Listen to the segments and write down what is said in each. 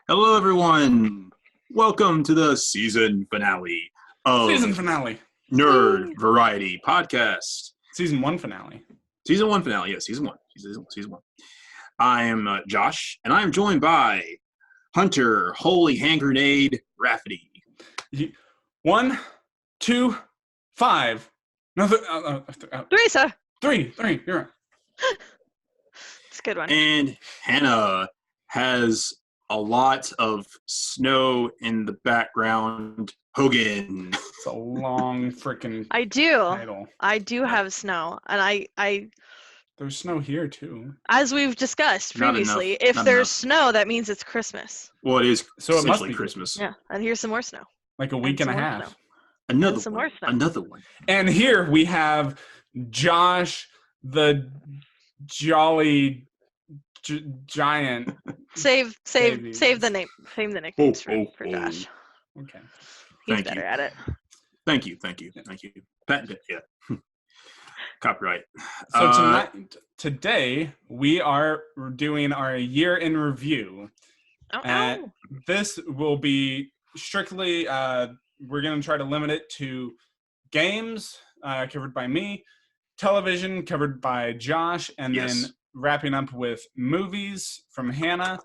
Hello, everyone. Welcome to the season finale of Season finale. Nerd Variety Podcast. Season 1 finale. Season 1 finale. Yeah, season 1. Season 1. I am Josh, and I am joined by Hunter, Holy Hand Grenade, Rafferty. 1, 2, 5. No, Three, sir. Three. You're right. It's a good one. And Hannah has a lot of snow in the background. Hogan. It's a long freaking I do. title. I do have snow, and I There's snow here too. as we've discussed Not previously, enough. if Not there's enough. snow, that means it's Christmas. Well, it is So it must essentially be Christmas. Yeah, and here's some more snow. Like a week and a some more half. snow. Another And some one. more snow. Another one. And here we have Josh, the jolly giant. Save Maybe. the name. Save the nicknames for oh. Josh. Okay. He's Thank better you. at it. Thank you. Patent it, yeah. Copyright. So today we are doing our year in review. Oh, This will be strictly, we're going to try to limit it to games covered by me, television covered by Josh, and Yes. then wrapping up with movies from Hannah.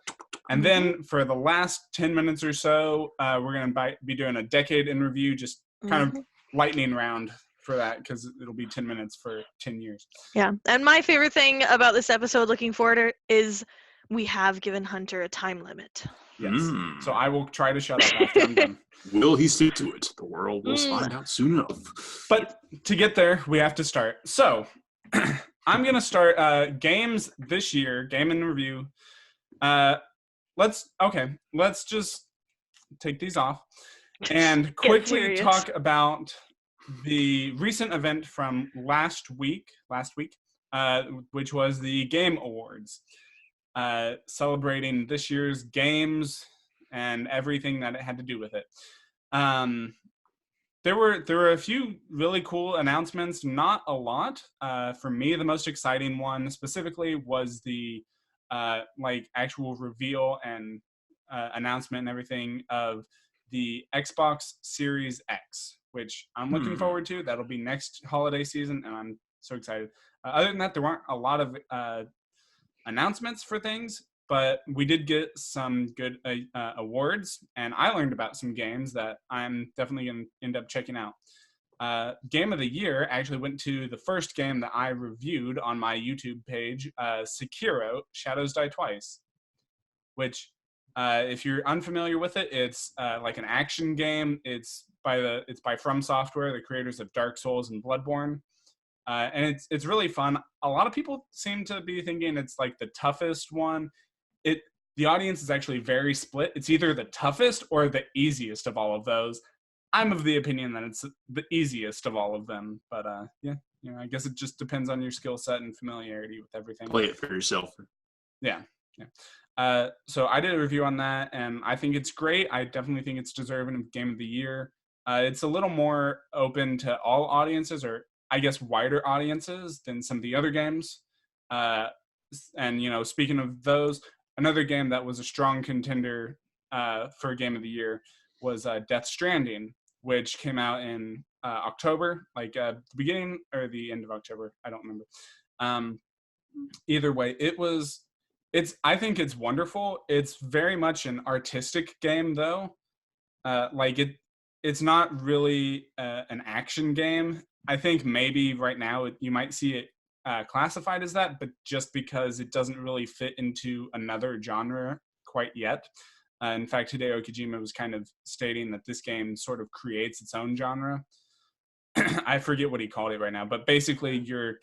And then for the last 10 minutes or so, we're going to be doing a decade in review, just kind of lightning round for that because it'll be 10 minutes for 10 years. Yeah, and my favorite thing about this episode, looking forward to, is we have given Hunter a time limit. Yes. So I will try to shut up after I'm done. Will he stick to it? The world will find out soon enough. But to get there, we have to start. So I'm going to start games this year, game in review. Let's just take these off and quickly serious. talk about the recent event from last week, which was the Game Awards, celebrating this year's games and everything that it had to do with it. There were a few really cool announcements, not a lot. For me, the most exciting one specifically was the actual reveal and announcement and everything of the Xbox Series X, which I'm looking forward to. That'll be next holiday season, and I'm so excited. Other than that, there weren't a lot of announcements for things, but we did get some good awards, and I learned about some games that I'm definitely going to end up checking out. Game of the Year actually went to the first game that I reviewed on my YouTube page, Sekiro: Shadows Die Twice, which, if you're unfamiliar with it, it's like an action game. It's by From Software, the creators of Dark Souls and Bloodborne. And it's really fun. A lot of people seem to be thinking it's like the toughest one. The audience is actually very split. It's either the toughest or the easiest of all of those. I'm of the opinion that it's the easiest of all of them. But I guess it just depends on your skill set and familiarity with everything. Play it for yourself. Yeah. So I did a review on that, and I think it's great. I definitely think it's deserving of Game of the Year. It's a little more open to all audiences, or I guess wider audiences than some of the other games. And speaking of those, another game that was a strong contender for Game of the Year was Death Stranding, which came out in October, the beginning or the end of October. I don't remember. Either way, I think it's wonderful. It's very much an artistic game, though. It's not really an action game. I think maybe right now you might see it classified as that, but just because it doesn't really fit into another genre quite yet. In fact, Hideo Kojima was kind of stating that this game sort of creates its own genre. I forget what he called it right now, but basically you're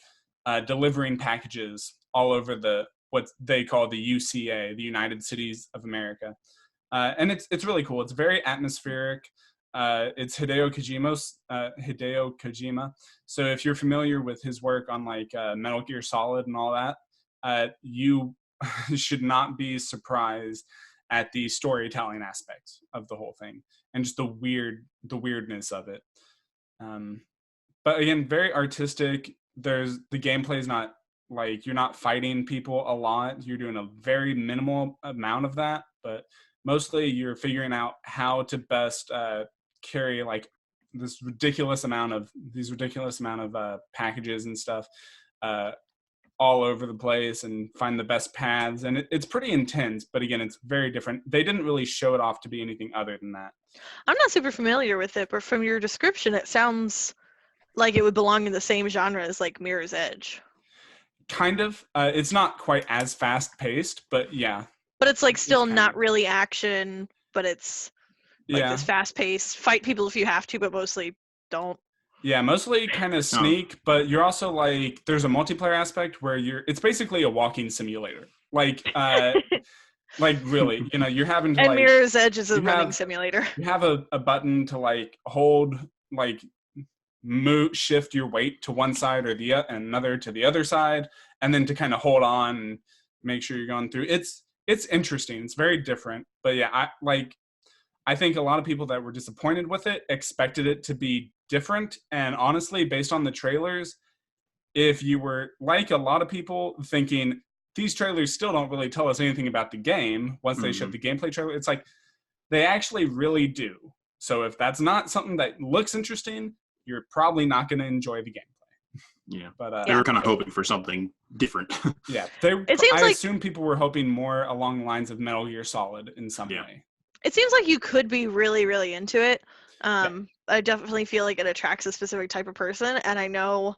delivering packages all over what they call the UCA, the United Cities of America. And it's really cool. It's very atmospheric. It's Hideo Kojima. So if you're familiar with his work on Metal Gear Solid and all that, you should not be surprised at the storytelling aspects of the whole thing and just the weirdness of it. But again, very artistic. The gameplay is not you're not fighting people a lot. You're doing a very minimal amount of that, but mostly you're figuring out how to best carry like these ridiculous amount of packages and stuff all over the place and find the best paths, and it's pretty intense, but again, it's very different. They didn't really show it off to be anything other than that. I'm not super familiar with it, but from your description, it sounds like it would belong in the same genre as like Mirror's Edge. Kind of. It's not quite as fast paced, but yeah. But it's like still kind not of. really action, but it's like Yeah. this fast paced, fight people if you have to, but mostly don't. Yeah, mostly kind of sneak, but you're also like, there's a multiplayer aspect where it's basically a walking simulator. Like, like really, you know, you're having to And like. Mirror's Edge is a you running have- simulator. You have a button to like hold, like shift your weight to one side or and another to the other side, and then to kind of hold on and make sure you're going through. It's interesting. It's very different, but yeah, I think a lot of people that were disappointed with it expected it to be different. And honestly, based on the trailers, if you were like a lot of people thinking these trailers still don't really tell us anything about the game once they showed the gameplay trailer, it's like they actually really do. So if that's not something that looks interesting, you're probably not going to enjoy the gameplay. Yeah. But they were kind of hoping for something different. Yeah. I assume people were hoping more along the lines of Metal Gear Solid in some way. It seems like you could be really, really into it. I definitely feel like it attracts a specific type of person, and I know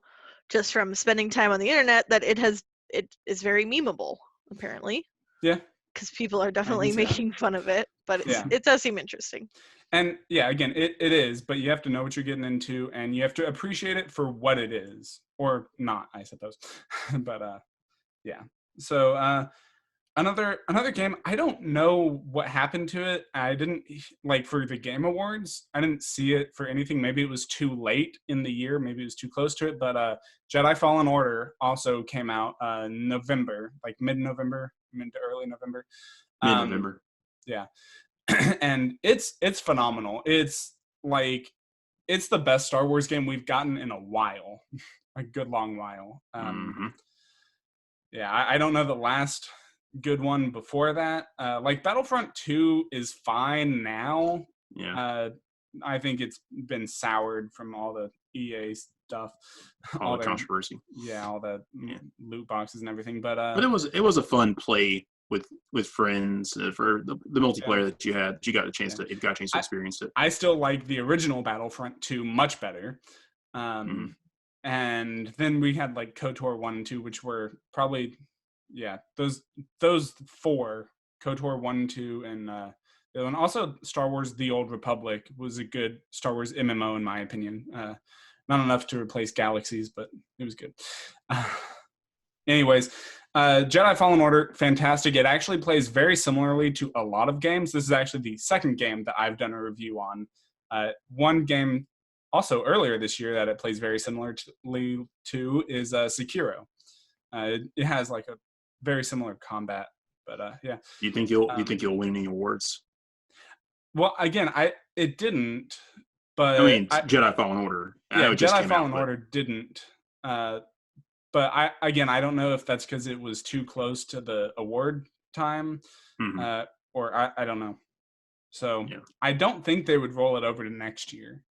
just from spending time on the internet that it is very memeable, apparently. Yeah. Because people are definitely making fun of it, but it does seem interesting. And yeah, again, it is, but you have to know what you're getting into, and you have to appreciate it for what it is, or not, I suppose. But yeah. So another game, I don't know what happened to it. I didn't, like, for the Game Awards, I didn't see it for anything. Maybe it was too late in the year. Maybe it was too close to it. But Jedi Fallen Order also came out November, like mid-November, mid to early November. Mid-November. Yeah. And it's phenomenal. It's like, it's the best Star Wars game we've gotten in a while. A good long while. Yeah, I don't know the last good one before that. Like Battlefront 2 is fine now. Yeah. I think it's been soured from all the EA stuff, all the controversy. Yeah, all the loot boxes and everything. But it was a fun play with friends for the multiplayer that you got a chance to experience it. I still like the original Battlefront 2 much better. And then we had like KOTOR 1 and 2, which were probably, those four, KOTOR 1 and 2, and also Star Wars The Old Republic was a good Star Wars MMO in my opinion. Not enough to replace Galaxies, but it was good. Anyways, Jedi Fallen Order, fantastic. It actually plays very similarly to a lot of games. This is actually the second game that I've done a review on. One game also earlier this year that it plays very similarly to is Sekiro. It has like a very similar combat, but yeah. You think you'll win any awards? Well, again, it didn't, but I mean, Jedi Fallen Order. Yeah, Jedi Fallen Order didn't. But I don't know if that's because it was too close to the award time, or I don't know. So I don't think they would roll it over to next year,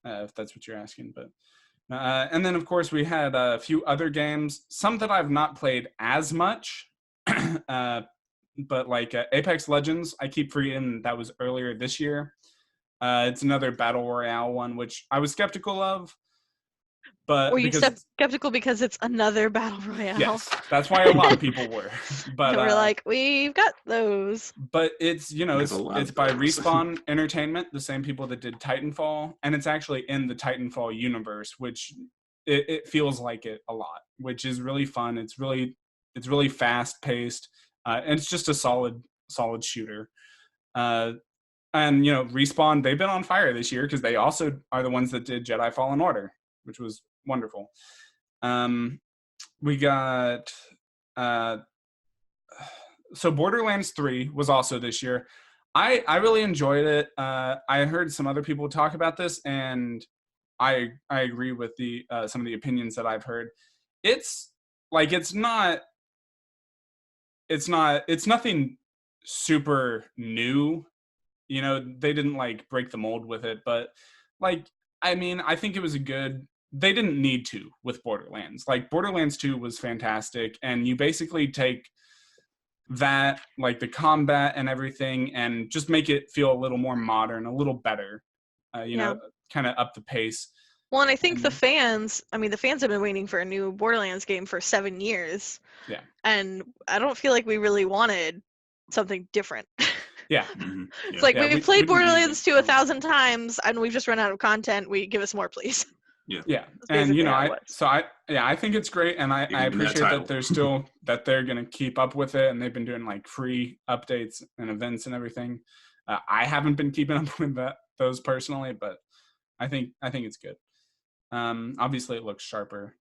if that's what you're asking. But and then of course we had a few other games, some that I've not played as much, but like Apex Legends, I keep forgetting that was earlier this year. It's another battle royale one, which I was skeptical of. But were you skeptical because it's another battle royale? Yes, that's why a lot of people were. But we're like, we've got those. But it's it's by Respawn Entertainment, the same people that did Titanfall, and it's actually in the Titanfall universe, which it feels like it a lot, which is really fun. It's really fast paced, and it's just a solid shooter. And Respawn, they've been on fire this year because they also are the ones that did Jedi Fallen Order, which was wonderful. We got so Borderlands 3 was also this year. I really enjoyed it. I heard some other people talk about this, and I agree with the some of the opinions that I've heard. It's nothing super new. You know, they didn't like break the mold with it, but like, I mean, I think it was they didn't need to with Borderlands. Like, Borderlands 2 was fantastic, and you basically take that, like the combat and everything, and just make it feel a little more modern, a little better, you know, kind of up the pace. Well, and I think the And- fans have been waiting for a new Borderlands game for 7 years. Yeah. And I don't feel like we really wanted something different. Yeah. Mhm. It's like, Yeah, we've we played didn't need Borderlands it. 2 1,000 times, and we've just run out of content. Give us more, please. Yeah, That's and you basically know, how it was. I think it's great, and I Give them that appreciate title. that they're still that they're gonna keep up with it, and they've been doing like free updates and events and everything. I haven't been keeping up with those personally, but I think it's good. Obviously, it looks sharper.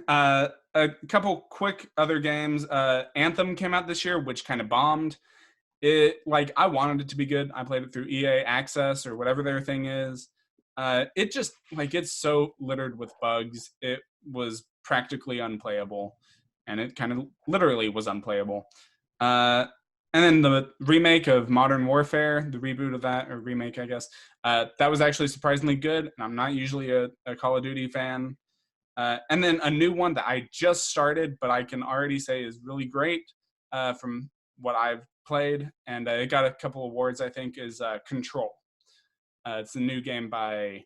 A couple quick other games. Anthem came out this year, which kind of bombed. I wanted it to be good. I played it through EA Access or whatever their thing is. It just it's so littered with bugs. It was practically unplayable, and it kind of literally was unplayable. And then the remake of Modern Warfare, the reboot of that, or remake, I guess, that was actually surprisingly good. And I'm not usually a Call of Duty fan. And then a new one that I just started, but I can already say is really great from what I've played, and it got a couple awards, I think, is Control. It's a new game by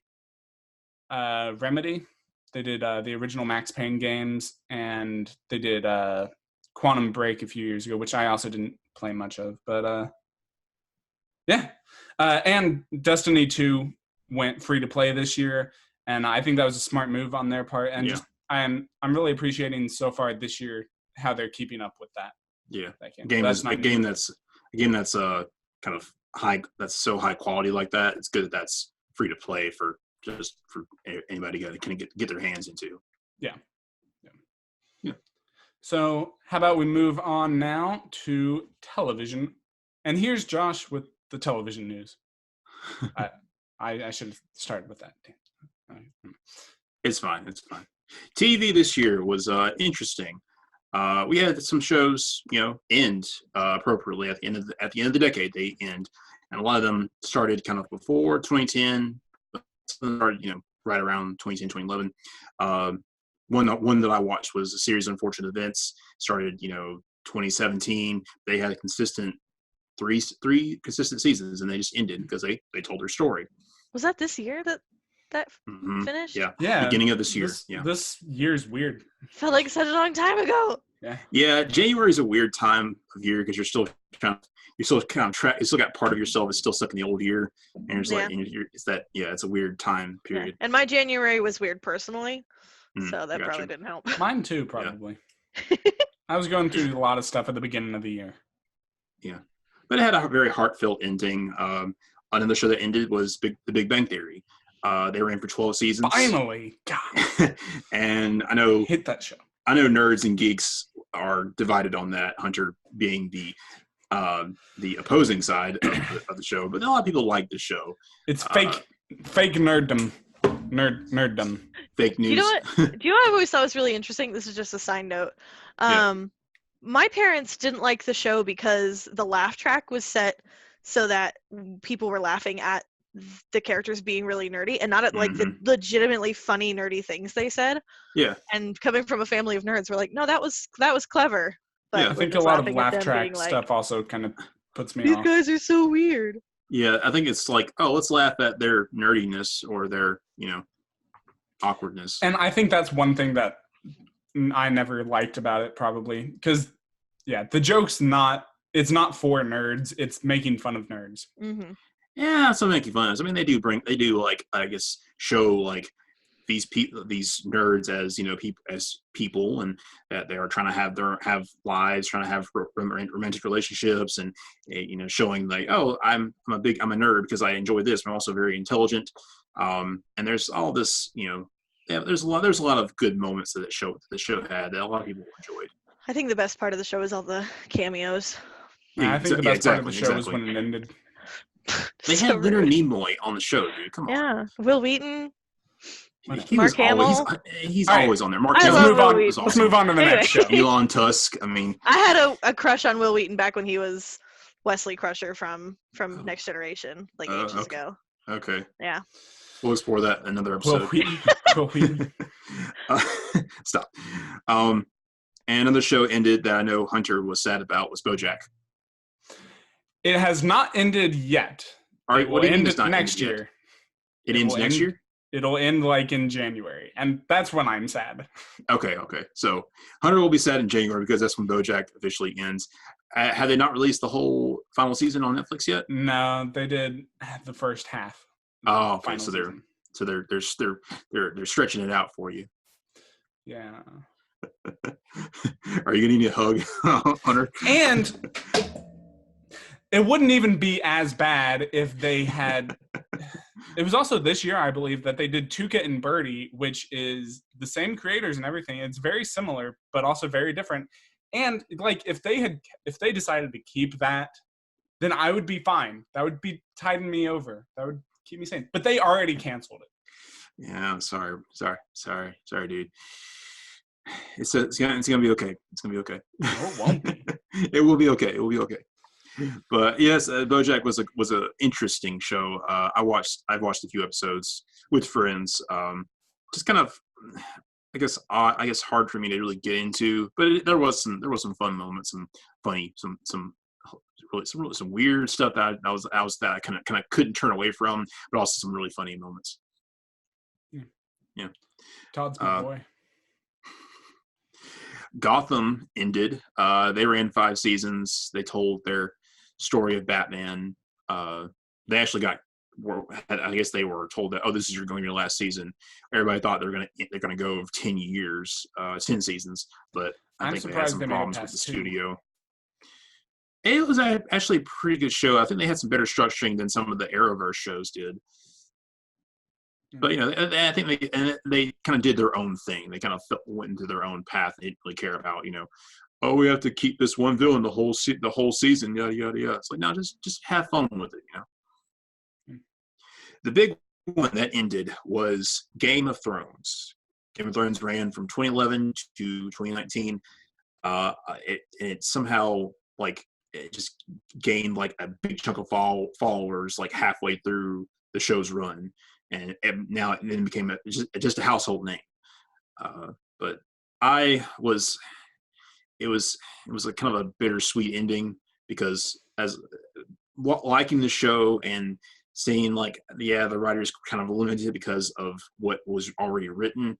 Remedy. They did the original Max Payne games, and they did Quantum Break a few years ago, which I also didn't play much of. But yeah. And Destiny 2 went free to play this year, and I think that was a smart move on their part. And just I'm really appreciating so far this year how they're keeping up with that. Yeah, That game. a game That's is not a game that's kind of high. That's so high quality like that. It's good that that's free to play for anybody to kind of get their hands into. Yeah. Yeah. So how about we move on now to television? And here's Josh with the television news. I should have started with that. It's fine. It's fine. TV this year was interesting. We had some shows, end appropriately at the end of the decade. They end, and a lot of them started kind of before 2010. Some started, right around 2010, 2011. One that I watched was a series of unfortunate events. Started, 2017. They had a consistent three consistent seasons, and they just ended because they told their story. Was that this year that Mm-hmm. finished? Yeah. Beginning of this year. This year's weird. Felt like such a long time ago. Yeah. January is a weird time of year because you still got part of yourself is still stuck in the old year, and it's it's a weird time period. Yeah. And my January was weird personally, so that gotcha. probably didn't help. Mine too, probably. I was going through a lot of stuff at the beginning of the year. Yeah, but it had a very heartfelt ending. Another show that ended was The Big Bang Theory. They ran for 12 seasons. Finally, God. And I know Hit that show. I know nerds and geeks are divided on that. Hunter being the opposing side of the show, but a lot of people like the show. It's fake nerddom. Nerddom. Fake news. Do you know what I've always thought was really interesting? This is just a side note. My parents didn't like the show because the laugh track was set so that people were laughing at the characters being really nerdy and not at like the legitimately funny nerdy things they said. Yeah. And coming from a family of nerds, we're like, no, that was clever. But Yeah, I think a lot of laugh track stuff also kind of puts me these off. guys are so weird. Yeah, I think it's like, oh, let's laugh at their nerdiness or their, awkwardness. And I think that's one thing that I never liked about it, probably. Because, the joke's it's not for nerds. It's making fun of nerds. Mm-hmm. Yeah, so making fun of. I mean, they do show like these nerds as people, and that they are trying to have lives, trying to have romantic relationships, and showing like, oh, I'm a nerd because I enjoy this, but I'm also very intelligent. And there's all this, there's a lot of good moments that the show had that a lot of people enjoyed. I think the best part of the show is all the cameos. I think the best part of the show was when it ended. They had Leonard Nimoy on the show, dude. Come on. Yeah, Will Wheaton. He Mark was always Hamill. he's All right. always on there. Mark I Hamill love Let's move Will on. Wheaton. Let's move on to the next show. Anyway. Elon Tusk. I mean, I had a crush on Will Wheaton back when he was Wesley Crusher from Oh. Next Generation, like ages okay. ago. Okay. Yeah. We'll explore that in another Will episode. Wheaton. Will Wheaton. Stop. And another show ended that I know Hunter was sad about was BoJack. It has not ended yet. All right, It what will do you mean end it's not next ended yet? year. It It ends will next end- year? It'll end like in January, and that's when I'm sad. Okay. So Hunter will be sad in January because that's when BoJack officially ends. Have they not released the whole final season on Netflix yet? No, they did the first half. Oh, okay. Final So season. they're stretching it out for you. Yeah. Are you gonna need a hug, Hunter? And it wouldn't even be as bad if they had. It was also this year, I believe, that they did Tuca and Birdie, which is the same creators and everything. It's very similar, but also very different. And like, if they decided to keep that, then I would be fine. That would be tiding me over. That would keep me sane. But they already canceled it. Yeah, I'm sorry, dude. It's gonna be okay. It's gonna be okay. No, it won't be. It will be okay. It will be okay. But yes, BoJack was a interesting show. I've watched a few episodes with friends. Just kind of, I guess hard for me to really get into. But there was some fun moments, some funny, some weird stuff that I kind of couldn't turn away from, but also some really funny moments. Yeah. Todd's my boy. Gotham ended. They ran 5 seasons. They told their story of Batman. They actually I guess they were told that, this is going to be your last season. Everybody thought they're gonna go 10 years, 10 seasons, but I think they had some problems with the studio. It was actually a pretty good show. I think they had some better structuring than some of the Arrowverse shows did. But I think they kind of did their own thing. They kind of went into their own path. They didn't really care about we have to keep this one villain the whole season. Yada yada yada. It's like, no, just have fun with it. The big one that ended was Game of Thrones. Game of Thrones ran from 2011 to 2019. It somehow it just gained like a big chunk of followers like halfway through the show's run. And now it then became just a household name. But it was a kind of a bittersweet ending because as liking the show and seeing the writers kind of limited because of what was already written,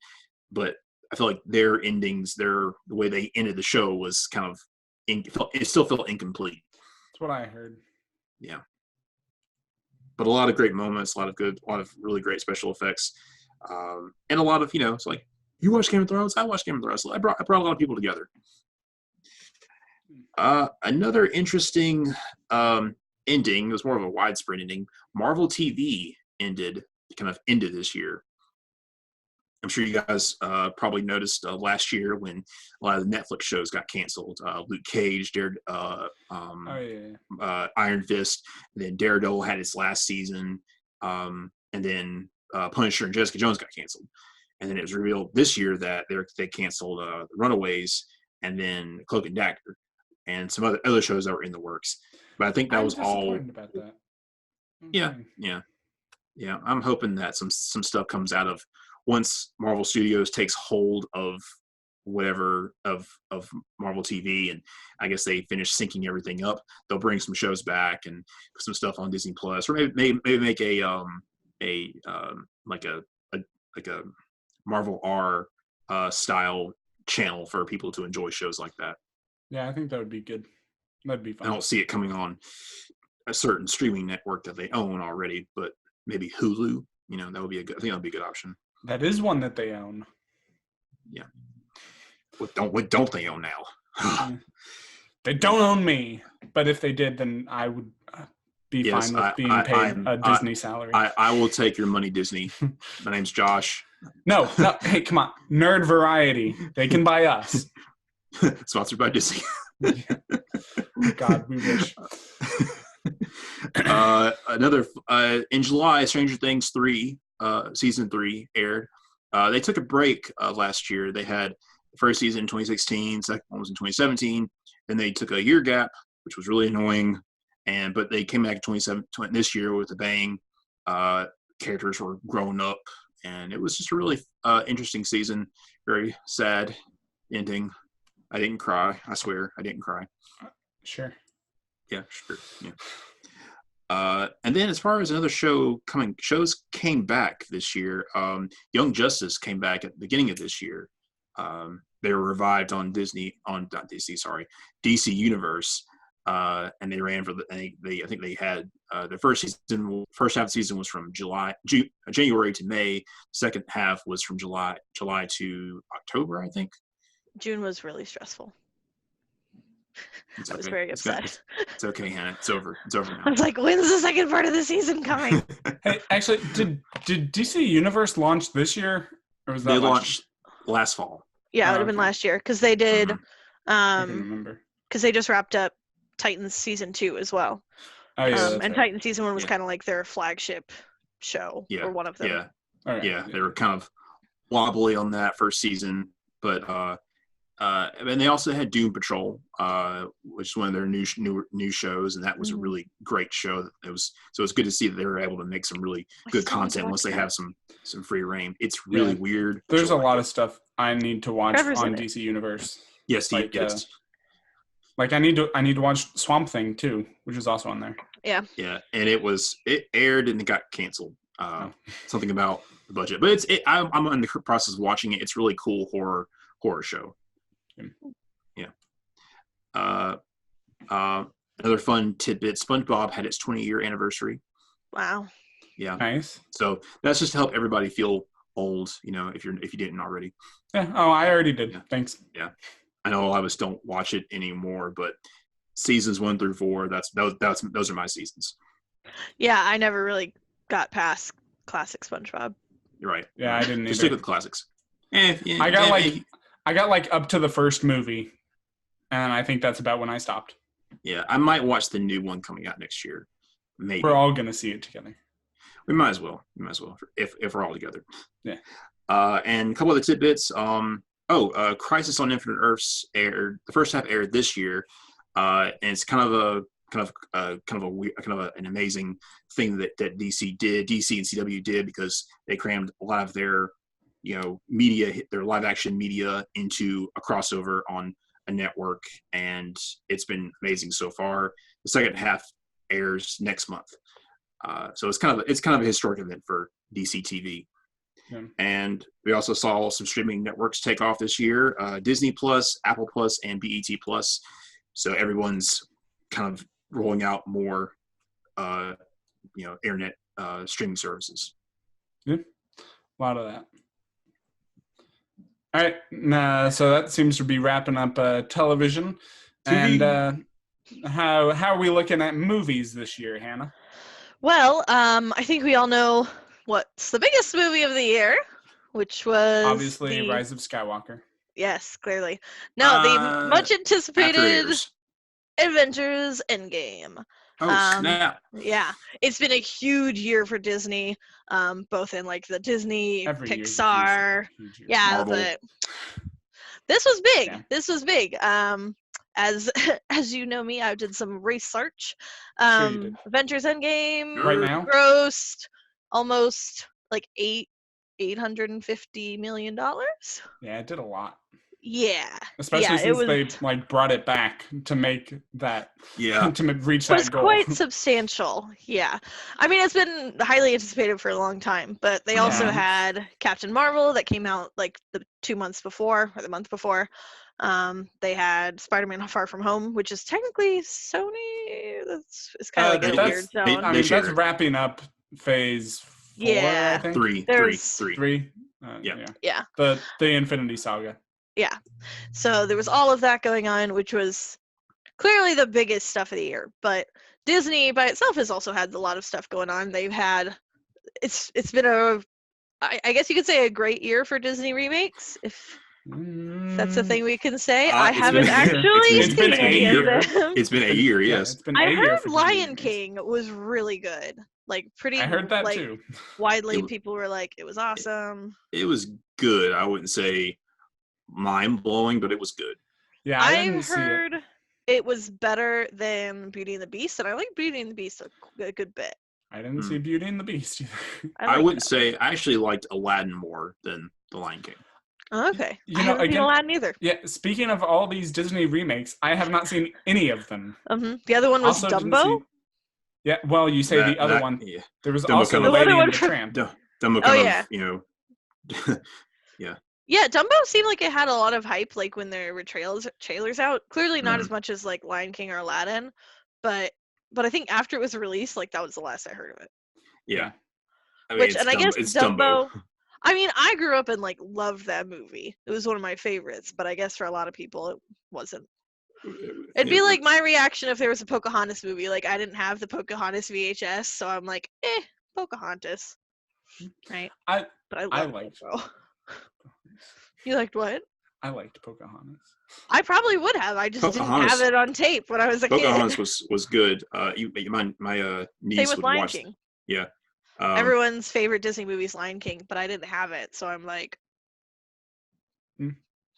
but I feel like their endings, the way they ended the show was kind of it still felt incomplete. That's what I heard. Yeah. But a lot of great moments, a lot of really great special effects, and a lot of it's like, you watch Game of Thrones, I watched Game of Thrones. I brought a lot of people together. Another interesting ending, it was more of a widespread ending. Marvel TV ended this year. I'm sure you guys probably noticed last year when a lot of the Netflix shows got canceled. Luke Cage, Iron Fist, and then Daredevil had its last season, and then Punisher and Jessica Jones got canceled. And then it was revealed this year that they canceled The Runaways, and then Cloak and Dagger, and some other shows that were in the works. But I think that was all. About that. Yeah. I'm hoping that some stuff comes out of once Marvel Studios takes hold of whatever of Marvel TV, and I guess they finish syncing everything up, they'll bring some shows back and put some stuff on Disney Plus, or maybe make a Marvel R style channel for people to enjoy shows like that. Yeah, I think that would be good. That'd be fun. I don't see it coming on a certain streaming network that they own already, but maybe Hulu. That would be I think that would be a good option. That is one that they own. Yeah. What don't they own now? They don't own me, but if they did, then I would be fine with being paid a Disney salary. I will take your money, Disney. My name's Josh. No. Hey, come on. Nerd Variety. They can buy us. Sponsored by Disney. God, we wish. In July, Stranger Things 3, season 3 aired. They took a break last year. They had the first season in 2016, second one was in 2017. Then they took a year gap, which was really annoying. But they came back in 2017 this year with a bang. Characters were growing up, and it was just a really interesting season. Very sad ending. I didn't cry. I swear, I didn't cry. Sure. Yeah, sure. Yeah. And then as far as another shows came back this year. Young Justice came back at the beginning of this year. They were revived on DC Universe. And they ran for I think they had the first half of the season was from January to May. Second half was from July to October, I think. June was really stressful. It's I was okay. very upset. It's okay, Hannah. It's over. It's over I now. was like, when's the second part of the season coming? Hey, actually, did DC Universe launch this year, or was that They last launched last fall. Yeah, it Oh, would have been okay. last year because they did. Mhm. year? I can Um, remember. because they just wrapped up Titans season 2 as well. Oh yeah, that's And right. Titans season 1 was Yeah. kind of like their flagship show, Yeah, or one of them. Yeah, Okay. yeah. They were kind of wobbly on that first season, but and they also had Doom Patrol, which is one of their new shows, and that was a Mhm. really great show. It's good to see that they were able to make some really I good still need to content once watch they that. have some free reign. It's really Yeah. weird. but There's a you'll lot like of stuff I need to watch Trevor's on in it. DC Universe. yes, like, yes. Like I need to watch Swamp Thing too, which is also on there. Yeah, and it aired and it got canceled. Oh. Something about the budget, but I'm in the process of watching it. It's a really cool horror show. Yeah. Another fun tidbit: SpongeBob had its 20-year anniversary. Wow. Yeah, Nice. so that's just to help everybody feel old. If you didn't already. Yeah. Oh, I already did. Yeah. Thanks. I know a lot of us don't watch it anymore, but seasons 1 through 4, those are my seasons. Yeah, I never really got past classic SpongeBob. You're right. Yeah, I didn't Just either. stick with the classics. I got like up to the first movie, and I think that's about when I stopped. Yeah, I might watch the new one coming out next year. Maybe We're all gonna see it together. we might as well. If we're all together. Yeah. And a couple other tidbits. Crisis on Infinite Earths aired. The first half aired this year, and it's kind of an amazing thing that DC did. DC and CW did because they crammed a lot of their media, their live action media, into a crossover on a network, and it's been amazing so far. The second half airs next month, so it's kind of a historic event for DC TV. Yeah. And we also saw some streaming networks take off this year: Disney Plus, Apple Plus, and BET Plus. So everyone's kind of rolling out more, internet streaming services. Yeah. A lot of that. All right, so that seems to be wrapping up television. TV. And how are we looking at movies this year, Hannah? Well, I think we all know what's the biggest movie of the year, which was Obviously, the- Rise of Skywalker. Yes, clearly. No, the much After anticipated airs. Avengers Endgame. Oh snap! Yeah, it's been a huge year for Disney, both in like the Disney, Every year's a Pixar. huge year. Yeah, Marvel. but this was big. Yeah. This was big. As as you know me, I did some research. Sure you did. Avengers Endgame Right now? grossed almost like $850 million. Yeah, it did a lot. Yeah, Especially Yeah, it since they was- like brought it back to make that Yeah, to reach it that was goal. quite substantial. Yeah, I mean it's been highly anticipated for a long time, but they also Yeah. had Captain Marvel that came out like the 2 months before or the month before. They had Spider-Man Far From Home, which is technically Sony. It's kind of like in a that's- weird they- zone. I they mean, share that's it. wrapping up phase 4, Yeah. I think. three. There's- 3. Yeah. Yeah. The Infinity Saga. Yeah. So there was all of that going on, which was clearly the biggest stuff of the year. But Disney by itself has also had a lot of stuff going on. They've had it's been I guess you could say a great year for Disney remakes, if that's a thing we can say. I It's haven't been a year. actually It's been seen a any year. of them. It's been a year. Yeah, Yes. it's been I a year heard for Disney Lion remakes. King was really good. Like pretty I heard that like too. widely, It- people were like, it was awesome. It was good. I wouldn't say mind blowing, but it was good. Yeah, I I've didn't see it. heard it was better than Beauty and the Beast, and I like Beauty and the Beast a good bit. I didn't see Beauty and the Beast either. I like wouldn't that. say I actually liked Aladdin more than The Lion King. Oh, okay. You I know, haven't seen again- Aladdin either. Yeah, speaking of all these Disney remakes, I have not seen any of them. The other one was Also didn't Dumbo. see- Yeah, well, you say the other one. Yeah. There was Dumbo also kind The of- The Lady other and one the from- Tramp. Dumbo Oh, kind yeah. of, you know. Yeah, Dumbo seemed like it had a lot of hype, like when there were trailers out. Clearly not Mm. as much as like Lion King or Aladdin, but I think after it was released, like that was the last I heard of it. Yeah. I mean, Which, it's and I guess it's Dumbo. I mean, I grew up and like loved that movie. It was one of my favorites, but I guess for a lot of people, it wasn't. It'd be like my reaction if there was a Pocahontas movie. Like I didn't have the Pocahontas VHS, so I'm like, Pocahontas, right? I But I I love liked Dumbo. You liked what? I liked Pocahontas. I probably would have. I just didn't Pocahontas- have it on tape when I was a Pocahontas kid. was good. My Same niece with would Lion watch. King. Yeah. Everyone's favorite Disney movie is Lion King, but I didn't have it, so I'm like, Hmm.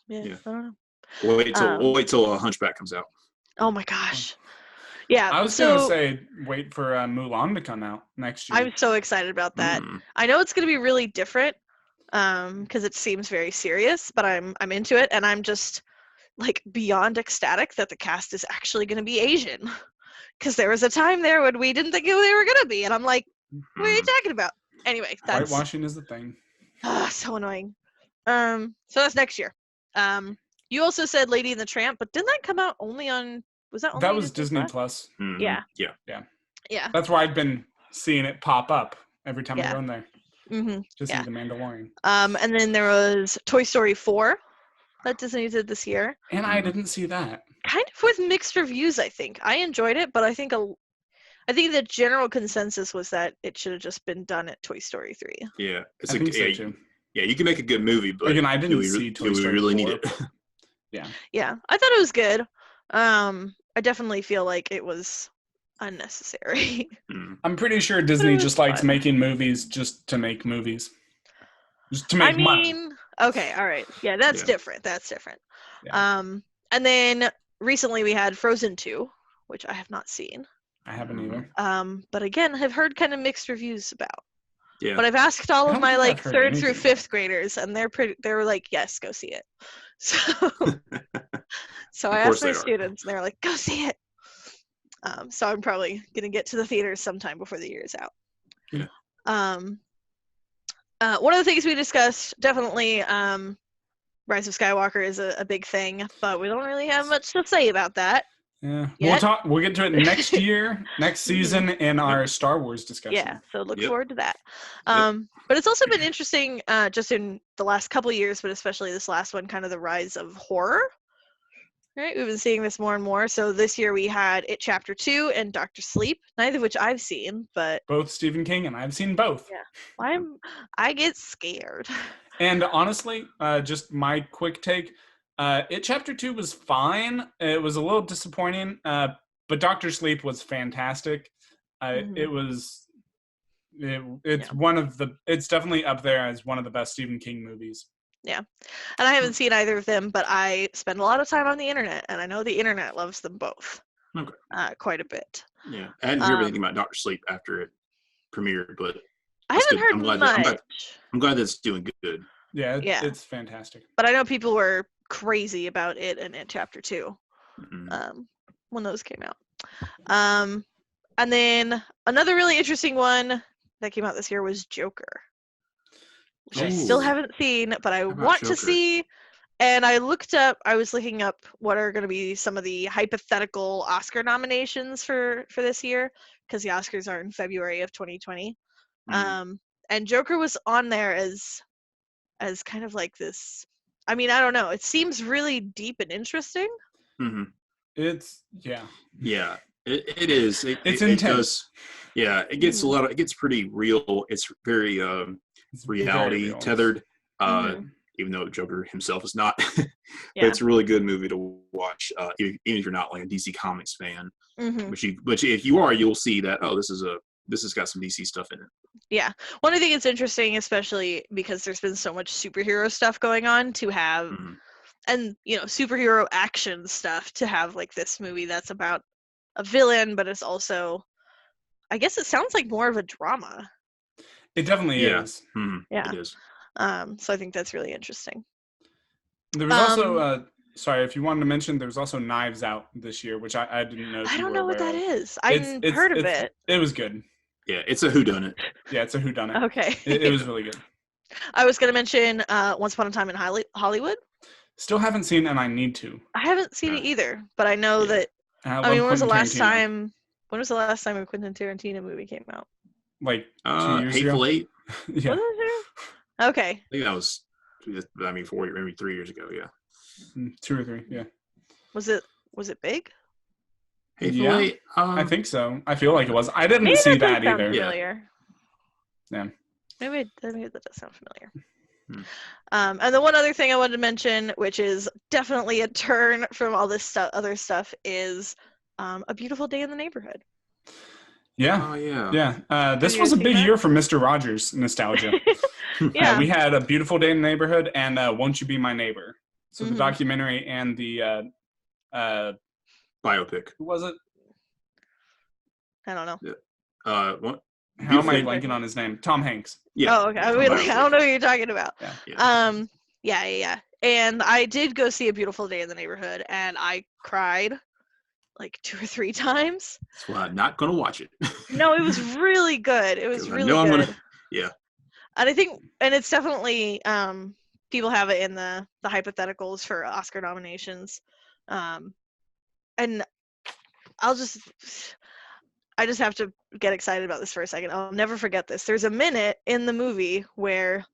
Yeah. I don't know. We'll wait till Hunchback comes out. Oh my gosh, yeah. I was so gonna say wait for Mulan to come out next year. I'm so excited about that. Mm. I know it's gonna be really different, because it seems very serious, but I'm into it, and I'm just like beyond ecstatic that the cast is actually gonna be Asian, because there was a time there when we didn't think they were gonna be, and I'm like, what are you talking about? Anyway, that's Whitewashing is the thing. so annoying. So that's next year. You also said Lady and the Tramp, but didn't that come out only on? Was that only That was Disney Plus? Plus. Mhm. Yeah. Yeah. Yeah. That's why I've been seeing it pop up every time I Yeah. go in there Mm-hmm. to see Yeah. The Mandalorian. And then there was Toy Story 4 that Disney did this year. And I didn't see that. Kind of with mixed reviews, I think. I enjoyed it, but I think the general consensus was that it should have just been done at Toy Story 3. Yeah. It's I think so yeah, too. yeah, you can make a good movie, but Again, I do didn't we, see do Toy we Story really 4. need it? Yeah, I thought it was good. I definitely feel like it was unnecessary. Mm. I'm pretty sure Disney was just likes fun. making movies just to make movies. Just to I make money. mean, okay, all right. Yeah, that's Yeah. different. That's different. Yeah. And then recently we had Frozen 2, which I have not seen. I haven't either. But again, I've heard kind of mixed reviews about. Yeah. But I've asked all I of don't my think I've like heard third through anything. fifth graders, and they were like, "Yes, go see it." So, I Of course asked my they are. students, and they were like, "Go see it." So I'm probably gonna get to the theaters sometime before the year is out. Yeah. One of the things we discussed, definitely, Rise of Skywalker is a big thing, but we don't really have much to say about that. Yeah. Yet. We'll get to it next year, next season in our Star Wars discussion. Yeah, so look Yep. forward to that. Yep. But it's also been interesting, just in the last couple of years, but especially this last one, kind of the rise of horror. Right, we've been seeing this more and more. So this year we had It Chapter 2 and Doctor Sleep, neither of which I've seen, but Both Stephen King, and I've seen both. Yeah. I get scared. And honestly, just my quick take, It Chapter 2 was fine. It was a little disappointing, but Doctor Sleep was fantastic. Mhm. It's definitely up there as one of the best Stephen King movies. And I haven't seen either of them, but I spend a lot of time on the internet, and I know the internet loves them both. Okay. Quite a bit. Yeah. I hadn't heard Um, anything about Doctor Sleep after it premiered, but I That's haven't good. heard I'm glad much, that- I'm glad that's doing good. Yeah, Yeah. it's fantastic. but I know people were crazy about it and It Chapter 2. Mhm. When those came out. And then another really interesting one that came out this year was Joker, which I still Ooh. haven't seen, but I about want to Joker? see. And I was looking up what are going to be some of the hypothetical Oscar nominations for this year, because the Oscars are in February of 2020. Mhm. And Joker was on there as kind of like this. I mean, I don't know. It seems really deep and interesting. Mhm. It's yeah. Yeah, it is. It's it intense. does. Yeah, it gets it gets pretty real. It's very It's very reality real. tethered. Mhm. Even though Joker himself is not, but Yeah. it's a really good movie to watch. Even if you're not like a DC Comics fan, Mhm. which if you are, you'll see that this is a this has got some DC stuff in it. Yeah. Well, I think it's interesting, especially because there's been so much superhero stuff going on, to have, Mhm. and superhero action stuff, to have like this movie that's about a villain, but it's also, I guess it sounds like more of a drama. It definitely Yeah. is. Mhm. Yeah. It is. So I think that's really interesting. There was also sorry, if you wanted to mention, there was also Knives Out this year, which I didn't know if I you don't were know what aware that of. is. I've heard of it. It was good. Yeah, it's a whodunit. Yeah, it's a whodunit. Okay. It was really good. I was going to mention Once Upon a Time in Hollywood. Still haven't seen, and I need to. I haven't seen it either, but I know that. I I mean, love when was the Quentin last Tarantino. time? When was the last time a Quentin Tarantino movie came out? Like 2 years Hateful ago. Eight. Yeah. Was it? Okay. I think that was, 4 maybe 3 years ago. Yeah. 2 or 3. Yeah. Was it big? Hateful Yeah. Eight. I think so. I feel like it was. I didn't Maybe see that does that sound either. familiar. Yeah. Maybe that does sound familiar. Hmm. And the one other thing I wanted to mention, which is definitely a turn from all this other stuff, is A Beautiful Day in the Neighborhood. Yeah. Oh yeah. Yeah. This you was a seen big that? year for Mr. Rogers nostalgia. Yeah. We had A Beautiful Day in the Neighborhood and Won't You Be My Neighbor. So the Mhm. documentary and the Biopic. who was it? I don't know. What? How am I Beautiful- blanking on his name? Tom Hanks. Yeah. Oh, okay. yeah, I mean, like, I biopic. don't know what you're talking about. Yeah. Yeah. And I did go see A Beautiful Day in the Neighborhood, and I cried like 2 or 3 times. That's why I'm not gonna watch it. No, it was really good. It was 'Cause I really know I'm good. gonna- Yeah. And I think, and it's definitely, people have it in the hypotheticals for Oscar nominations. And I just have to get excited about this for a second. I'll never forget this. There's a minute in the movie where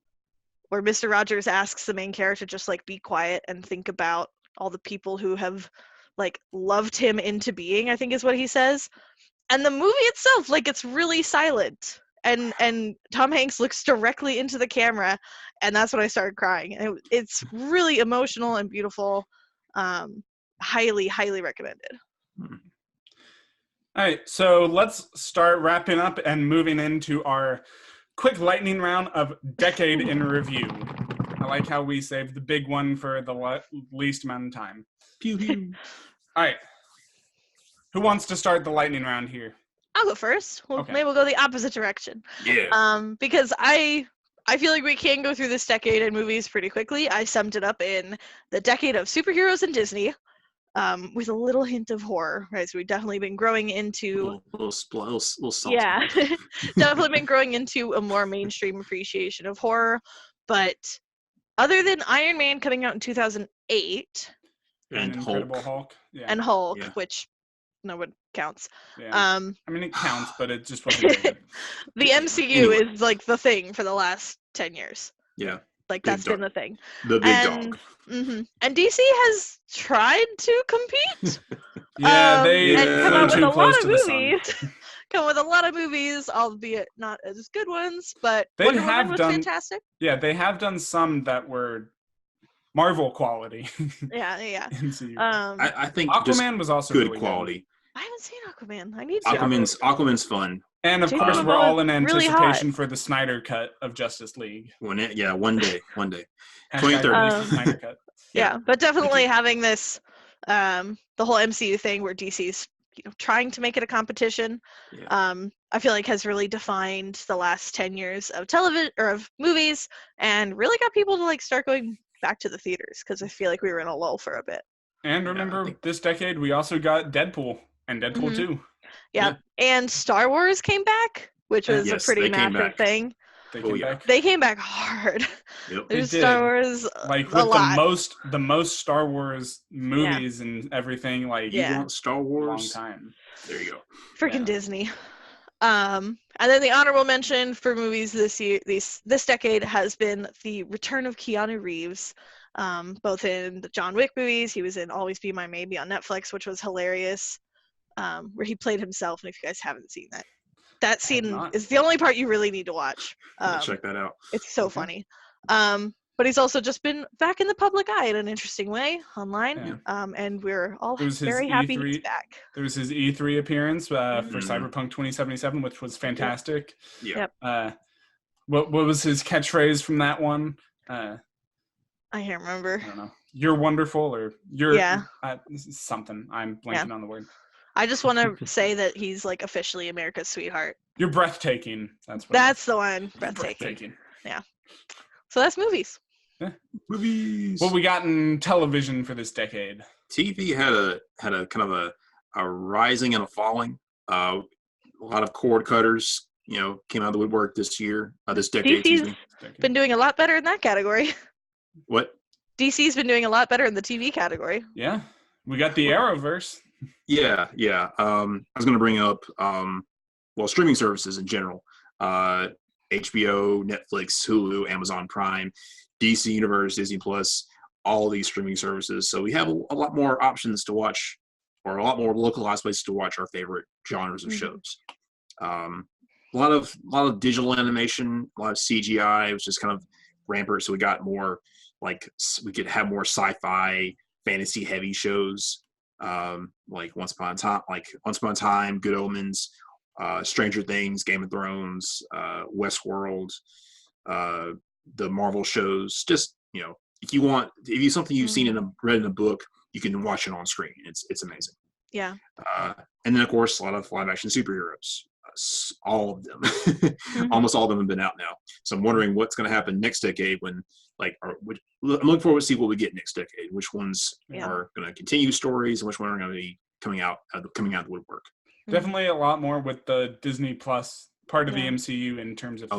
Mr. Rogers asks the main character just like be quiet and think about all the people who have like loved him into being, I think is what he says. And the movie itself, like, it's really silent. And Tom Hanks looks directly into the camera, and that's when I started crying. And it's really emotional and beautiful. Highly, highly recommended. All right, so let's start wrapping up and moving into our quick lightning round of Decade in Review. I like how we saved the big one for the least amount of time. Pew pew. All right. Who wants to start the lightning round here? I'll go first. Okay. Maybe we'll go the opposite direction. Yeah. Because I feel like we can go through this decade in movies pretty quickly. I summed it up in the decade of superheroes and Disney, with a little hint of horror, right? So we've definitely been growing into little salt. yeah, definitely been growing into a more mainstream appreciation of horror. But other than Iron Man coming out in 2008 And Incredible Hulk. Hulk. Yeah. and Hulk, Yeah. which no one counts. Yeah. I mean, it counts, but it just wasn't very good. The MCU Anyway. is like the thing for the last 10 years. Yeah. Like Big that's been dog. the thing. The big dog. And DC has tried to compete. Yeah, they and come flew out with too a close lot to of the sun. movies. Come with a lot of movies, albeit not as good ones. But They Wonder have Woman was done- fantastic. Yeah, they have done some that were Marvel quality. Yeah. MCU. I think Aquaman just was also good really quality. I haven't seen Aquaman. I need to. Aquaman's fun. And of Jason course, we're Momoa all in is really anticipation for the Snyder cut of Justice League. One day. Hashtag 23rd. release the Snyder cut. Yeah, but definitely too. having this, the whole MCU thing where DC's trying to make it a competition. Yeah. I feel like has really defined the last 10 years of television or of movies, and really got people to like start going back to the theaters, because I feel like we were in a lull for a bit. And Yeah, I remember, think- this decade, we also got Deadpool and Deadpool Mhm. 2. Yeah. And Star Wars came back, which was Yes, a pretty they came massive back. thing. They Oh, came yeah. back. They came back hard. Yep. They There's did. Star Wars Like a with lot. the most Star Wars movies and everything, like You Yeah. want Star a long Wars? time. There you go. Freaking Yeah. Disney. And then the honorable mention for movies this year, this decade, has been the return of Keanu Reeves, both in the John Wick movies. He was in Always Be My Maybe on Netflix, which was hilarious, where he played himself. And if you guys haven't seen that scene not. is the only part you really need to watch. Check that out. It's so Okay. funny. But he's also just been back in the public eye in an interesting way online. Yeah. And we're all It was his very happy he's E3 back. There was his E3 appearance for Mhm. Cyberpunk 2077, which was fantastic. Yeah. Yep. What was his catchphrase from that one? I can't remember. I don't know. You're wonderful, or you're something. I'm blanking on the word. I just want to say that he's like officially America's sweetheart. You're breathtaking. That's the one. Breathtaking. Yeah. So that's movies. Movies. What we got in television for this decade? TV had a kind of a rising and a falling. A lot of cord cutters, came out of the woodwork this year, this decade. DC's been doing a lot better in that category. What? DC's been doing a lot better in the TV category. Yeah, we got the Arrowverse. Yeah. I was going to bring up, streaming services in general. HBO, Netflix, Hulu, Amazon Prime, DC Universe, Disney Plus, all these streaming services. So we have a lot more options to watch, or a lot more localized places to watch our favorite genres of shows. A lot of digital animation, a lot of CGI, which is kind of rampant. So we got more, we could have more sci-fi, fantasy heavy shows, like Once Upon a Time, Good Omens, Stranger Things, Game of Thrones, Westworld, the Marvel shows. Just if you something you've seen read in a book, you can watch it on screen. It's amazing. Yeah. And then of course a lot of live action superheroes. All of them, almost all of them have been out now. So I'm wondering what's going to happen next decade when, I'm looking forward to see what we get next decade. Which ones are going to continue stories, and which one are going to be coming out of the woodwork. Definitely a lot more with the Disney Plus part of the MCU in terms of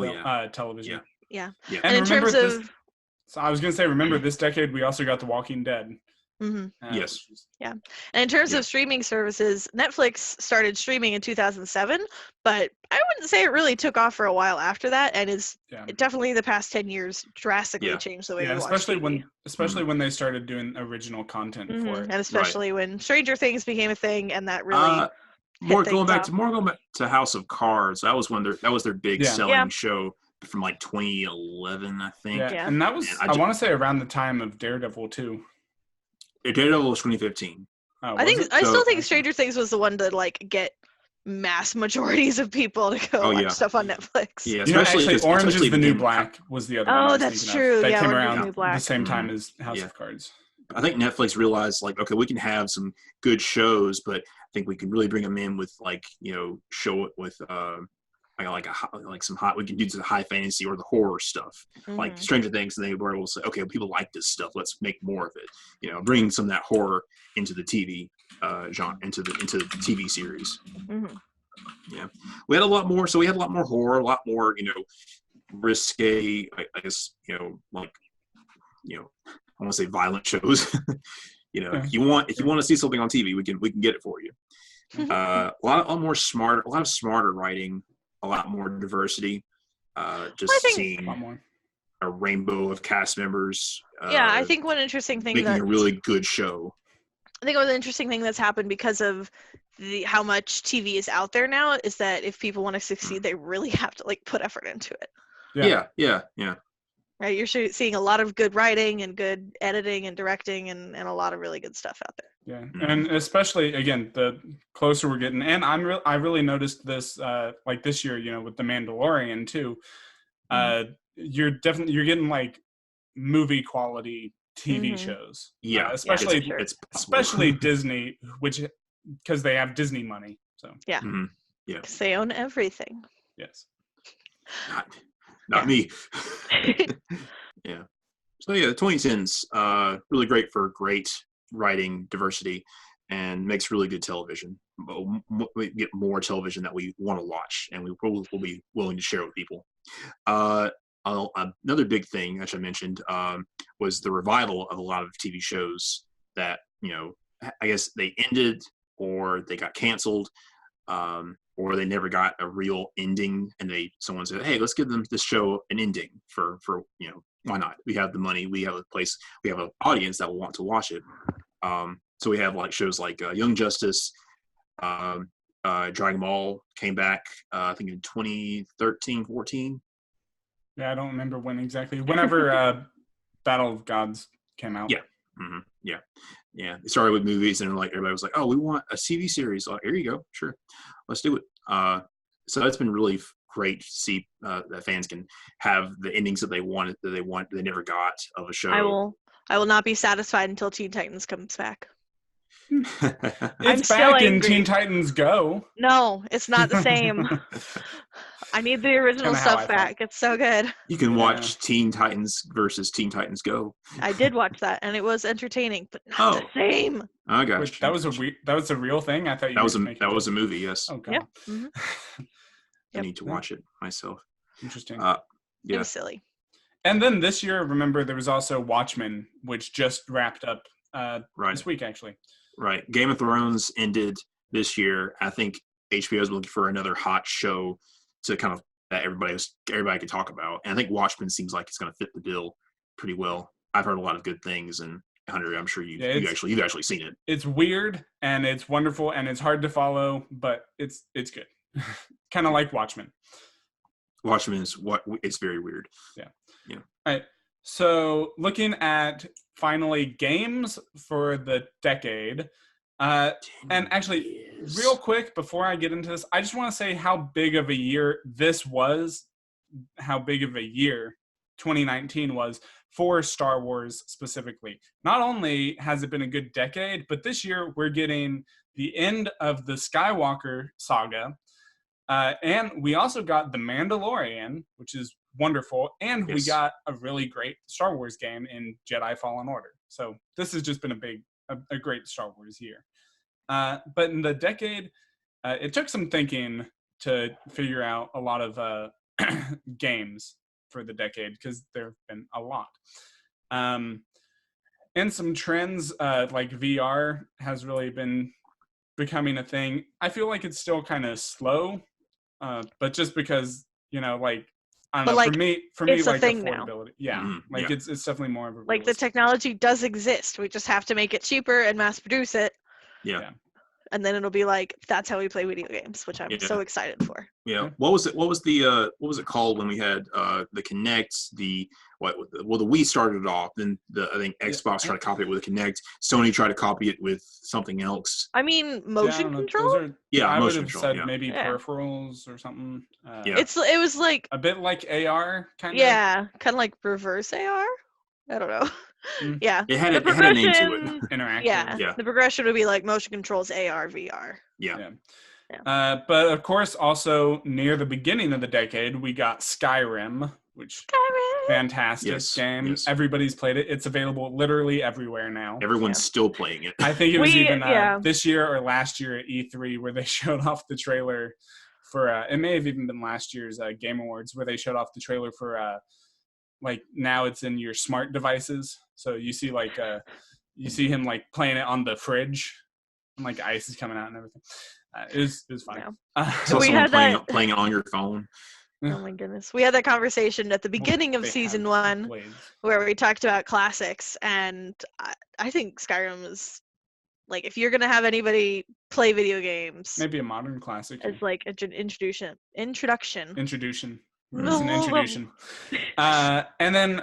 television. Yeah. And in terms of, so I was going to say, remember this decade we also got The Walking Dead. Yes. Yeah. And in terms of streaming services, Netflix started streaming in 2007, but I wouldn't say it really took off for a while after that, and it definitely the past 10 years drastically changed the way we watch TV. Especially when they started doing original content for it. And especially when Stranger Things became a thing, and that really more going back to House of Cards. That was their big selling show from 2011, I think. Yeah. And that was I want to say around the time of Daredevil too. Daredevil was 2015. I still think Stranger Things was the one to get mass majorities of people to go watch stuff on Netflix. Yeah, especially Orange is the New Black was the other one. Oh, that's true. That came Orange around the same time as House of Cards. I think Netflix realized okay, we can have some good shows, but I think we can really bring them in with show it with some hot. We can do the high fantasy or the horror stuff, like Stranger Things, and they were able to say, okay, people like this stuff. Let's make more of it. Bring some of that horror into the TV genre, into the TV series. Yeah, we had a lot more. So we had a lot more horror, a lot more risque. I guess I want to say violent shows. If you want to see something on TV, we can get it for you. A lot of smarter writing. A lot more diversity. Seeing a rainbow of cast members. I think one interesting thing making a really good show. I think one interesting thing that's happened because of how much TV is out there now is that if people want to succeed, they really have to put effort into it. Yeah. Right, you're seeing a lot of good writing and good editing and directing and a lot of really good stuff out there. Yeah, and especially again, the closer we're getting, and I really noticed this this year, with The Mandalorian too. You're getting movie quality TV shows. Yeah, especially Disney, because they have Disney money. So yeah, because they own everything. Yes. Not me. Yeah. So the 2010s, really great for great writing, diversity, and makes really good television. We get more television that we want to watch, and we will be willing to share with people. Another big thing, as I mentioned, was the revival of a lot of TV shows that I guess they ended or they got canceled. Or they never got a real ending, and someone said, "Hey, let's give them this show an ending for why not? We have the money, we have a place, we have an audience that will want to watch it." So we have shows like Young Justice, Dragon Ball came back, I think in 2013, 14. Yeah, I don't remember when exactly. Whenever Battle of Gods came out. Yeah. Yeah. It started with movies, and like everybody was like, "Oh, we want a TV series." Like, here you go, sure, let's do it. So it's been really great to see that fans can have the endings that they wanted, they never got of a show. I will not be satisfied until Teen Titans comes back. It's I'm still back in angry. Teen Titans Go. No, it's not the same. I need the original Kinda how I stuff back. It's so good. You can Yeah. watch Teen Titans versus Teen Titans Go. I did watch that, and it was entertaining, but not the same. I got Which, you. that was a real thing. I thought you That were was just making that was a movie. Yes, Oh god. Yep. Mhm. I Yep. need to watch it myself. Interesting. It Yeah, was silly. And then this year, remember, there was also Watchmen, which just wrapped up right, this week, actually. right. Game of Thrones ended this year. I think HBO is looking for another hot show to kind of that everybody could talk about. And I think Watchmen seems like it's going to fit the bill pretty well. I've heard a lot of good things, and Hunter, I'm sure you've actually seen it. It's weird and it's wonderful and it's hard to follow, but it's good. Kind of like Watchmen. Watchmen is it's very weird. All right. So looking at finally games for the decade, and actually, real quick before I get into this, I just want to say how big of a year this was, how big of a year 2019 was for Star Wars specifically. Not only has it been a good decade, but this year we're getting the end of the Skywalker saga. And we also got The Mandalorian, which is wonderful. And we Yes. got a really great Star Wars game in Jedi Fallen Order. So this has just been a great Star Wars year. But in the decade, it took some thinking to figure out a lot of games for the decade because there have been a lot. And some trends like VR has really been becoming a thing. I feel like it's still kind of slow, but just because, I don't But, know, like, for me, it's a like thing now. affordability. Yeah, Mhm, like yeah. it's definitely more of a Like, the realistic- technology does exist. We just have to make it cheaper and mass produce it. Yeah. And then it'll be like, that's how we play video games, which I'm Yeah. so excited for. Yeah. Yeah. What was it called when we had the Kinect, the Wii started it off, then I think Xbox tried to copy it with a Kinect, Sony tried to copy it with something else. I mean, Yeah, I motion don't know, control? those are- Yeah, I would motion have control, said yeah. maybe Yeah. peripherals or something. Yeah. It was like, A bit like AR, kind of. yeah, kind of like reverse AR? I don't know. Mm. Yeah. It had The a name to it. progression- Interactive. Yeah. Yeah. The progression would be like motion controls AR, VR. Yeah. But of course, also near the beginning of the decade, we got Skyrim, which fantastic Yes, game. yes. Everybody's played it. It's available literally everywhere now. Everyone's still playing it. I think it was even yeah. this year or last year at E3 where they showed off the trailer for. It may have even been last year's Game Awards where they showed off the trailer for. Like now it's in your smart devices, so you see you see him like playing it on the fridge, and like ice is coming out and everything. It was fun. Saw We someone had playing it on your phone. Oh my goodness. We had that conversation at the beginning of They season have 1 blades. where we talked about classics, and I think Skyrim is, like, if you're going to have anybody play video games, Maybe a modern classic. as like an introduction. Introduction. Mm. It's an introduction. And then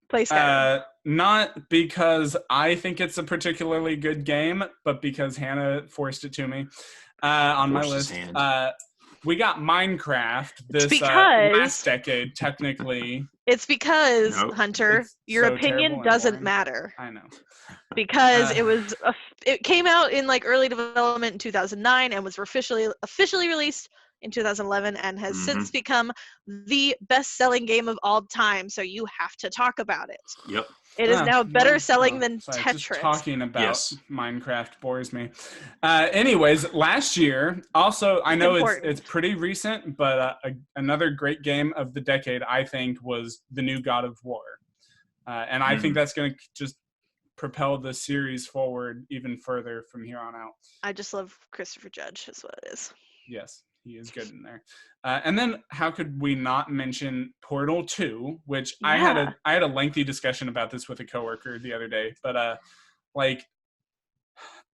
Play Skyrim. not because I think it's a particularly good game, but because Hannah forced it to me on my Forced his list. hand. We got Minecraft this because- last decade, technically. It's because, No. Hunter, It's your so opinion terrible and doesn't boring. matter. I know. Because Uh, it came out in like early development in 2009 and was officially released in 2011 and has since become the best-selling game of all time. So you have to talk about it. Yep. It is now better selling than Sorry, just Tetris. talking about Yes. Minecraft bores me. Anyways, last year, also, I know important. it's pretty recent, but another great game of the decade, I think, was the new God of War. And I think that's going to just propel the series forward even further from here on out. I just love Christopher Judge, is what it is. Yes, he is good in there. And then how could we not mention Portal 2, which I had a lengthy discussion about this with a coworker the other day, but like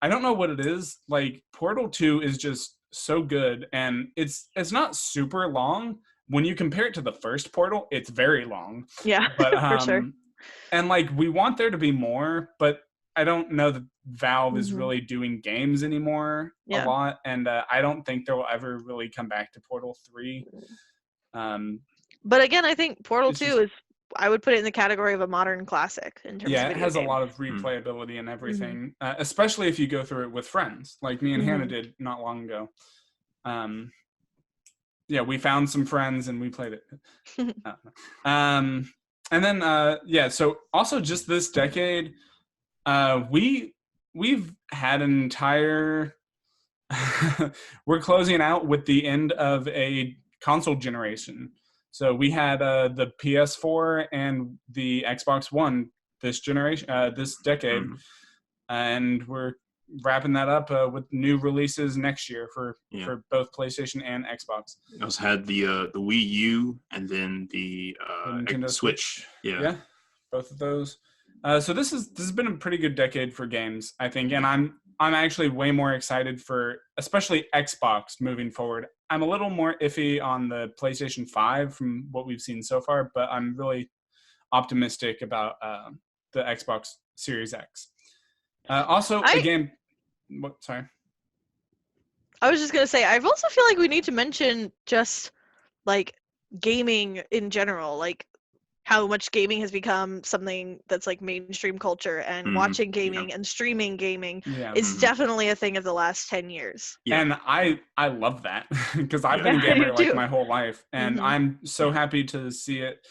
I don't know what it is. Like Portal 2 is just so good, and it's not super long. When you compare it to the first Portal, it's very long. Yeah, But for sure. And like we want there to be more, but I don't know that Valve is Mhm. really doing games anymore a Yeah. lot, and I don't think they'll ever really come back to Portal 3. But again, I think Portal It's 2 just- is, I would put it in the category of a modern classic in terms of Yeah, it video has a games. lot of Mm. replayability and everything, especially if you go through it with friends, like me and Hannah Mhm. did not long ago. Yeah, we found some friends and we played it. And then so also just this decade, we've had an entire we're closing out with the end of a console generation. So we had the PS4 and the Xbox One this generation, this decade, Mhm. and we're wrapping that up with new releases next year for both PlayStation and Xbox. We also had the Wii U and then the Nintendo Switch. Yeah, both of those. So this has been a pretty good decade for games, I think, and I'm actually way more excited for especially Xbox moving forward. I'm a little more iffy on the PlayStation 5 from what we've seen so far, but I'm really optimistic about the Xbox Series X. Also, a game. Sorry. I was just gonna say, I also feel like we need to mention just like gaming in general, like how much gaming has become something that's like mainstream culture, and watching gaming and streaming gaming is definitely a thing of the last 10 years. Yeah. And I love that because I've Yeah. been a gamer I like do. my whole life, and I'm so happy to see it.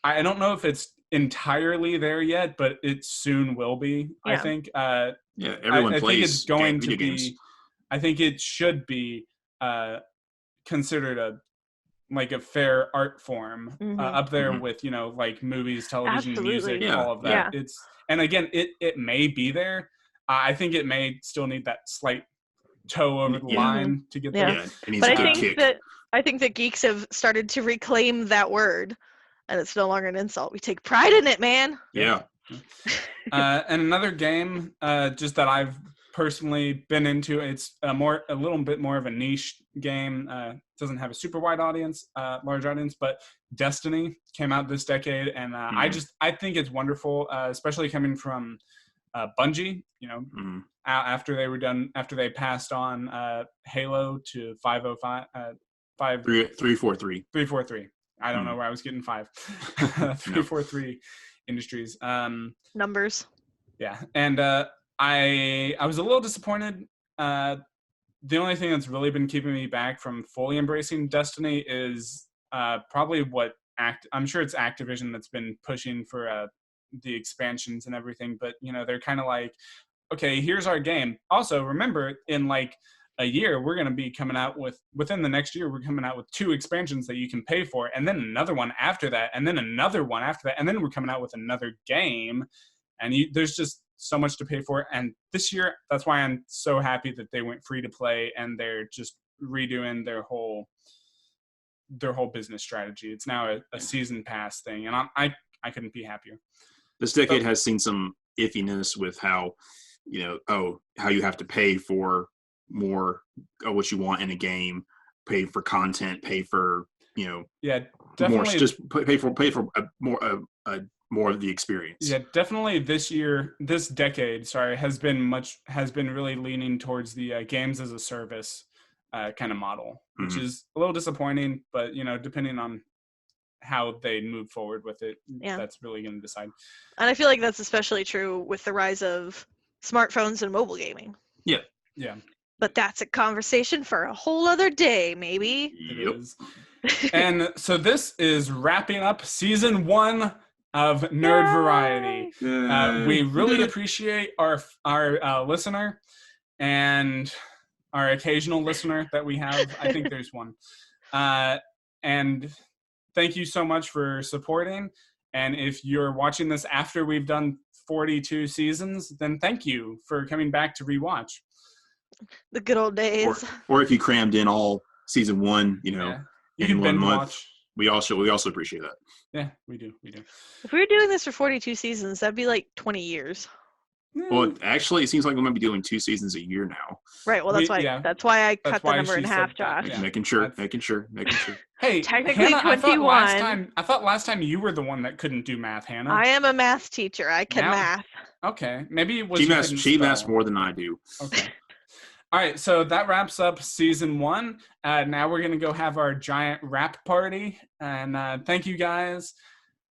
I don't know if it's entirely there yet, but it soon will be. I Yeah. think. Yeah, everyone I think plays it's going to video be. games. I think it should be considered a fair art form up there with like movies, television, music, Absolutely. all of that. Yeah. It's and again it may be there. I think it may still need that slight toe over the line to get there. Yeah, it needs But a I good think kick. that geeks have started to reclaim that word, and it's no longer an insult. We take pride in it, man. Yeah. And another game just that I've personally been into, it's a little bit more of a niche game. Doesn't have a super wide audience, large audience, but Destiny came out this decade, and I think it's wonderful, especially coming from Bungie. After they passed on Halo to 343. I don't know where I was getting 5. 343 Industries. Numbers. Yeah, and I was a little disappointed. The only thing that's really been keeping me back from fully embracing Destiny is probably I'm sure it's Activision that's been pushing for the expansions and everything, but they're kind of like, okay, here's our game. Also, remember, in like a year, we're going to be coming out within the next year, we're coming out with 2 expansions that you can pay for, and then another one after that, and then another one after that, and then we're coming out with another game, and there's just so much to pay for. And this year, that's why I'm so happy that they went free to play, and they're just redoing their whole business strategy. It's now a season pass thing, and I couldn't be happier. This decade has seen some iffiness with how how you have to pay for more of what you want in a game, pay for content, pay for definitely more, just pay for more of the experience. Yeah, definitely this decade has been really leaning towards the games as a service kind of model, which is a little disappointing, but depending on how they move forward with it, that's really going to decide. And I feel like that's especially true with the rise of smartphones and mobile gaming. Yeah. But that's a conversation for a whole other day, maybe. It is. And so this is wrapping up season 1 of Nerd Variety. We really appreciate our listener and our occasional listener that we have. I think there's one. And thank you so much for supporting. And if you're watching this after we've done 42 seasons, then thank you for coming back to rewatch. The good old days. Or if you crammed in all season 1, you in can 1 month. Watch. We also appreciate that. Yeah, we do. If we were doing this for 42 seasons, that'd be like 20 years. Well, actually, it seems like we might be doing 2 seasons a year now. Right. Well, that's why. Yeah. That's why I That's cut the why number in she half, said that, Josh. yeah. Making sure. Technically Hey, Hannah, I thought 21. last time you were the one that couldn't do math, Hannah. I am a math teacher. I can Now- math. Okay, maybe it was She you maths. couldn't She maths spell. more than I do. Okay. All right, so that wraps up season 1. Now we're gonna go have our giant rap party, and thank you guys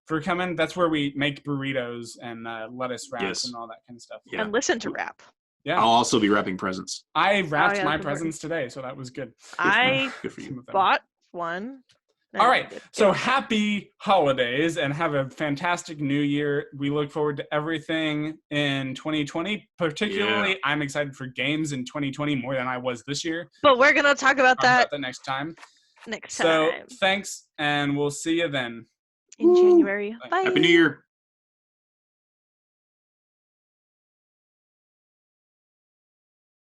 for coming. That's where we make burritos and lettuce wraps Yes. and all that kind of stuff. Yeah. And listen to rap. Yeah, I'll also be wrapping presents. I wrapped yeah, my that's important. presents today, so that was good. I Good for you. Some of them. bought one. All right, so Yeah. happy holidays and have a fantastic new year. We look forward to everything in 2020. Particularly, I'm excited for games in 2020 more than I was this year. But we're gonna talk about Talk that about that next time. next So time thanks, and we'll see you then. in January. Thanks. Bye. Happy New Year.